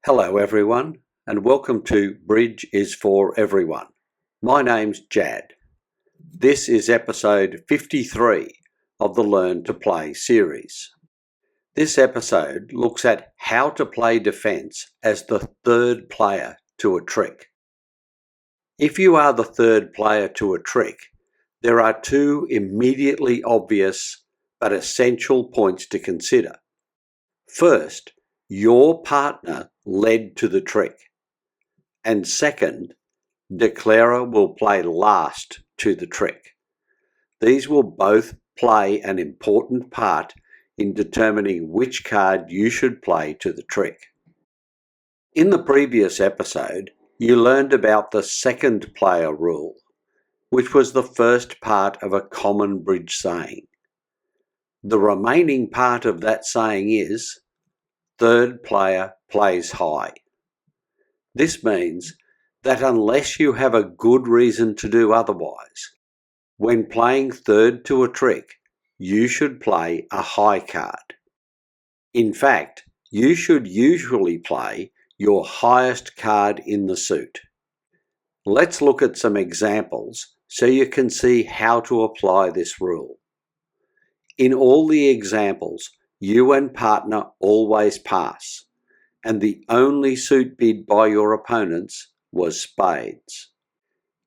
Hello everyone and welcome to Bridge is for Everyone. My name's Jad. This is episode 53 of the Learn to Play series. This episode looks at how to play defense as the third player to a trick. If you are the third player to a trick, there are two immediately obvious but essential points to consider. First, your partner led to the trick. And second, declarer will play last to the trick. These will both play an important part in determining which card you should play to the trick. In the previous episode, you learned about the second player rule, which was the first part of a common bridge saying. The remaining part of that saying is, third player plays high. This means that unless you have a good reason to do otherwise, when playing third to a trick, you should play a high card. In fact, you should usually play your highest card in the suit. Let's look at some examples so you can see how to apply this rule. In all the examples, you and partner always pass, and the only suit bid by your opponents was spades.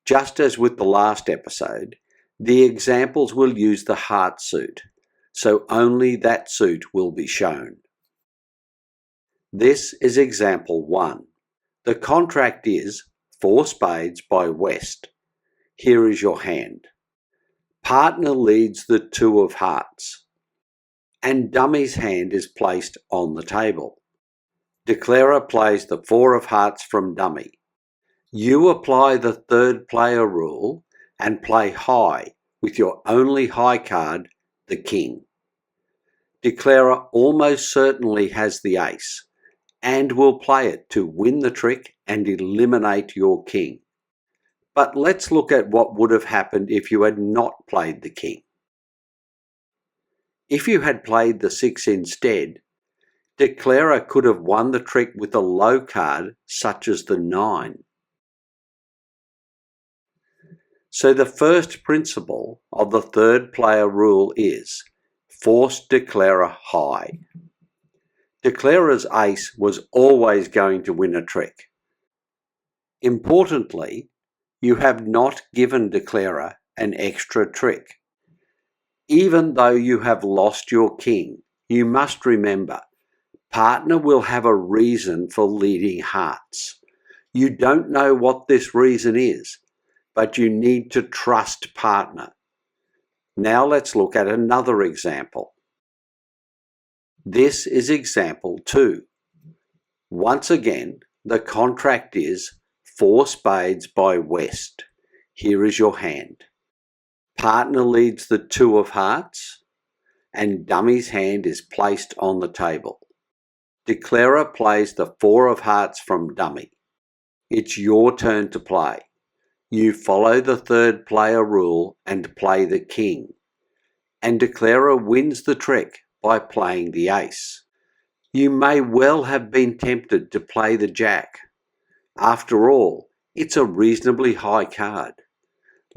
Just as with the last episode, the examples will use the heart suit, so only that suit will be shown. This is example 1. The contract is 4 spades by West. Here is your hand. Partner leads the 2 of hearts, and dummy's hand is placed on the table. Declarer plays the 4 of hearts from dummy. You apply the third player rule and play high with your only high card, the king. Declarer almost certainly has the ace and will play it to win the trick and eliminate your king. But let's look at what would have happened if you had not played the king. If you had played the 6 instead, declarer could have won the trick with a low card such as the 9. So the first principle of the third player rule is force declarer high. Declarer's ace was always going to win a trick. Importantly, you have not given declarer an extra trick. Even though you have lost your king, you must remember, partner will have a reason for leading hearts. You don't know what this reason is, but you need to trust partner. Now let's look at another example. This is example 2. Once again, the contract is 4 spades by West. Here is your hand. Partner leads the 2 of hearts, and dummy's hand is placed on the table. Declarer plays the 4 of hearts from dummy. It's your turn to play. You follow the third player rule and play the king, and declarer wins the trick by playing the ace. You may well have been tempted to play the jack. After all, it's a reasonably high card.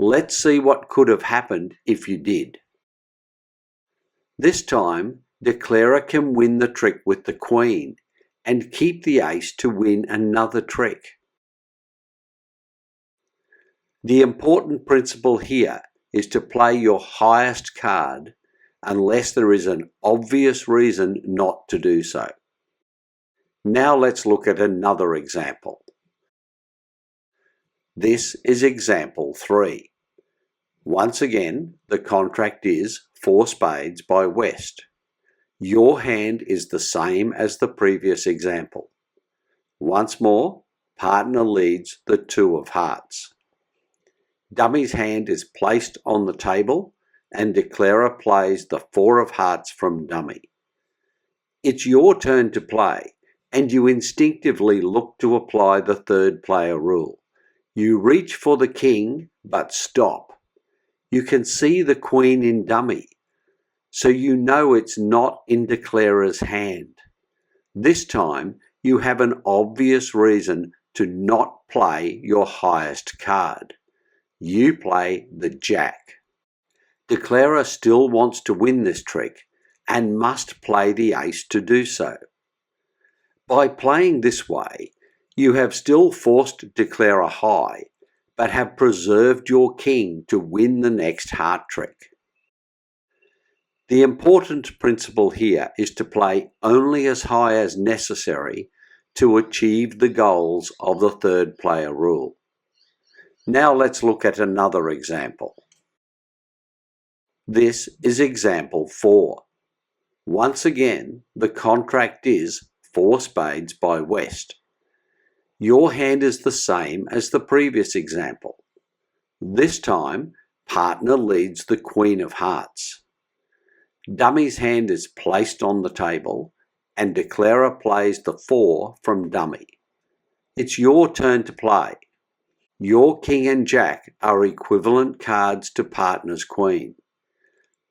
Let's see what could have happened if you did. This time, declarer can win the trick with the queen and keep the ace to win another trick. The important principle here is to play your highest card unless there is an obvious reason not to do so. Now let's look at another example. This is example 3. Once again, the contract is 4 spades by West. Your hand is the same as the previous example. Once more, partner leads the 2 of hearts. Dummy's hand is placed on the table and declarer plays the 4 of hearts from dummy. It's your turn to play, and you instinctively look to apply the third player rule. You reach for the king, but stop. You can see the queen in dummy, so you know it's not in declarer's hand. This time, you have an obvious reason to not play your highest card. You play the Jack. Declarer still wants to win this trick and must play the ace to do so. By playing this way, you have still forced Declarer high, but have preserved your king to win the next heart trick. The important principle here is to play only as high as necessary to achieve the goals of the third player rule. Now let's look at another example. This is example 4. Once again, the contract is 4 spades by West. Your hand is the same as the previous example. This time, partner leads the Queen of Hearts. Dummy's hand is placed on the table and Declarer plays the 4 from dummy. It's your turn to play. Your King and Jack are equivalent cards to partner's Queen.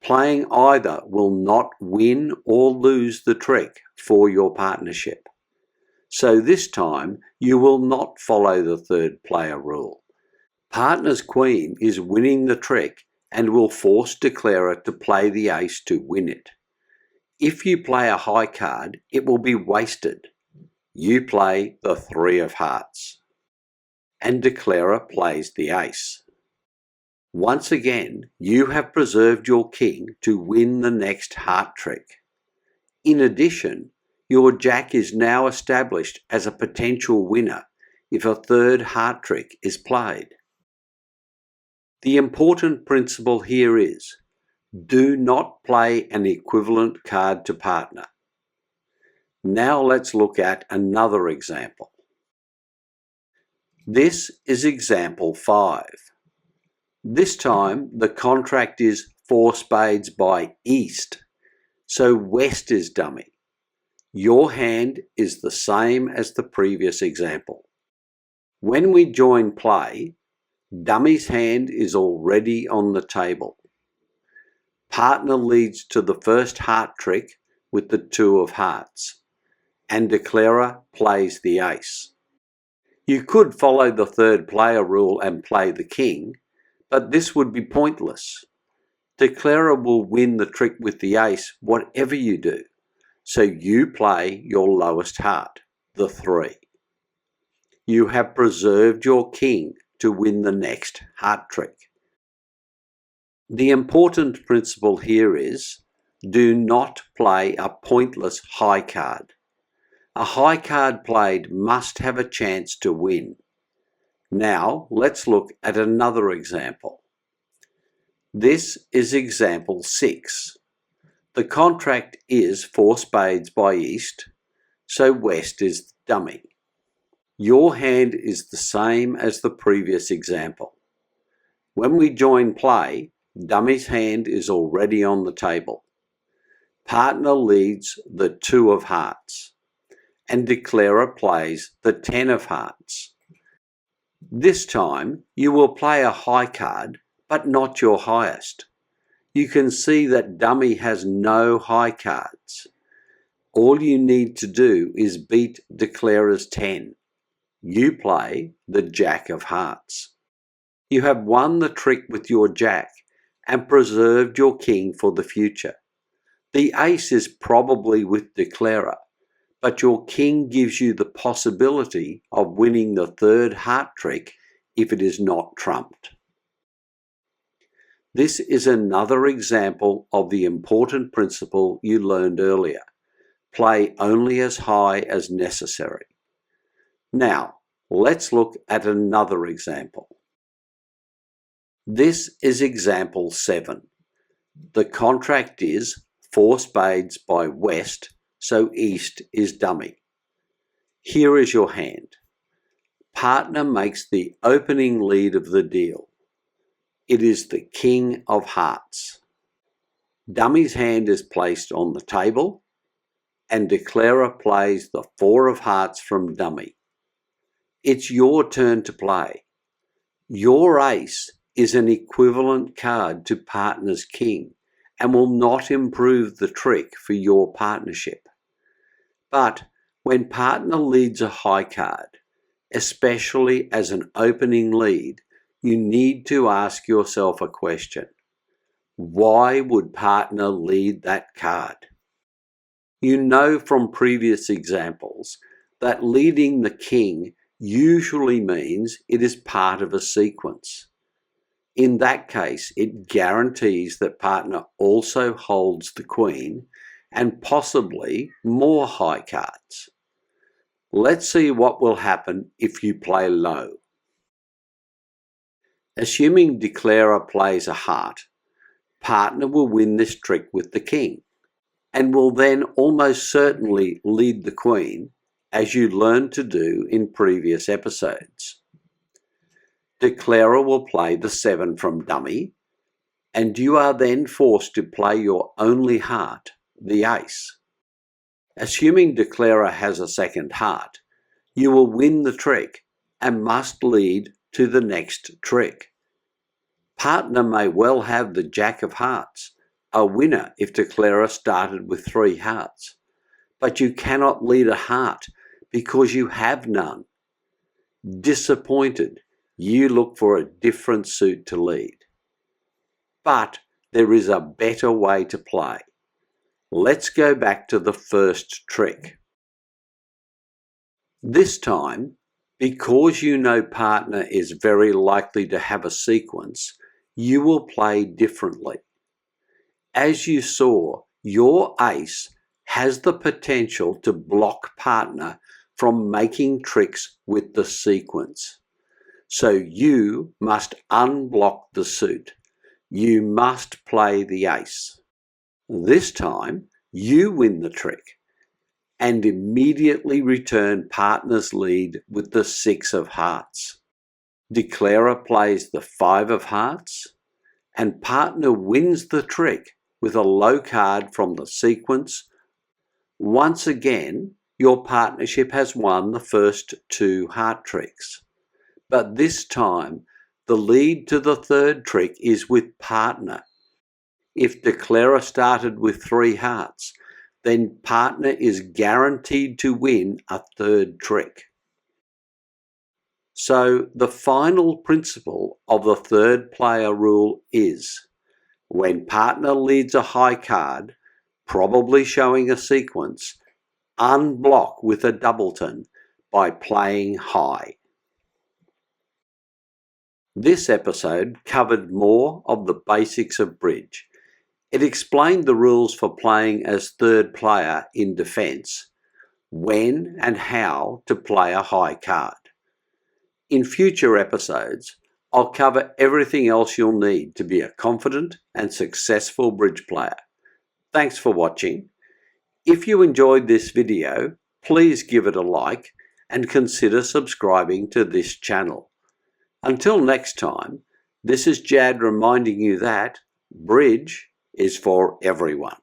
Playing either will not win or lose the trick for your partnership. So this time you will not follow the third player rule. Partner's Queen is winning the trick and will force Declarer to play the ace to win it. If you play a high card, it will be wasted. You play the 3 of Hearts. And Declarer plays the ace. Once again, you have preserved your king to win the next heart trick. In addition, your Jack is now established as a potential winner if a third heart trick is played. The important principle here is, do not play an equivalent card to partner. Now let's look at another example. This is example 5. This time the contract is 4 spades by East, so West is dummy. Your hand is the same as the previous example. When we join play, Dummy's hand is already on the table. Partner leads to the first heart trick with the 2 of Hearts, and Declarer plays the ace. You could follow the third player rule and play the king, but this would be pointless. Declarer will win the trick with the ace whatever you do, so you play your lowest heart, the 3. You have preserved your king to win the next heart trick. The important principle here is, do not play a pointless high card. A high card played must have a chance to win. Now let's look at another example. This is example 6. The contract is 4 spades by East, so West is dummy. Your hand is the same as the previous example. When we join play, Dummy's hand is already on the table. Partner leads the 2 of Hearts, and Declarer plays the 10 of Hearts. This time you will play a high card, but not your highest. You can see that Dummy has no high cards. All you need to do is beat Declarer's 10. You play the Jack of Hearts. You have won the trick with your Jack and preserved your king for the future. The ace is probably with Declarer, but your king gives you the possibility of winning the third heart trick if it is not trumped. This is another example of the important principle you learned earlier. Play only as high as necessary. Now, let's look at another example. This is example 7. The contract is 4 spades by West, so East is dummy. Here is your hand. Partner makes the opening lead of the deal. It is the King of Hearts. Dummy's hand is placed on the table, and Declarer plays the 4 of Hearts from dummy. It's your turn to play. Your ace is an equivalent card to partner's king and will not improve the trick for your partnership. But When partner leads a high card, especially as an opening lead, you need to ask yourself a question. Why would partner lead that card? You know from previous examples that leading the king usually means it is part of a sequence. In that case, it guarantees that partner also holds the queen and possibly more high cards. Let's see what will happen if you play low. Assuming declarer plays a heart, partner will win this trick with the king and will then almost certainly lead the queen, as you learned to do in previous episodes. Declarer will play the 7 from dummy, and you are then forced to play your only heart, the ace. Assuming declarer has a second heart, you will win the trick and must lead to the next trick. Partner may well have the jack of hearts, a winner if declarer started with 3 hearts, but you cannot lead a heart because you have none. Disappointed, you look for a different suit to lead. But there is a better way to play. Let's go back to the first trick. This time, because you know partner is very likely to have a sequence, you will play differently. As you saw, your ace has the potential to block partner from making tricks with the sequence. So you must unblock the suit. You must play the ace. This time, you win the trick and immediately return partner's lead with the 6 of hearts. Declarer plays the 5 of hearts, and partner wins the trick with a low card from the sequence. Once again, your partnership has won the first 2 heart tricks. But this time, the lead to the third trick is with partner. If declarer started with 3 hearts, then partner is guaranteed to win a third trick. So the final principle of the third player rule is, when partner leads a high card, probably showing a sequence, unblock with a doubleton by playing high. This episode covered more of the basics of bridge. It explained the rules for playing as third player in defence, when and how to play a high card. In future episodes, I'll cover everything else you'll need to be a confident and successful bridge player. Thanks for watching. If you enjoyed this video, please give it a like and consider subscribing to this channel. Until next time, this is Jad reminding you that bridge is for everyone.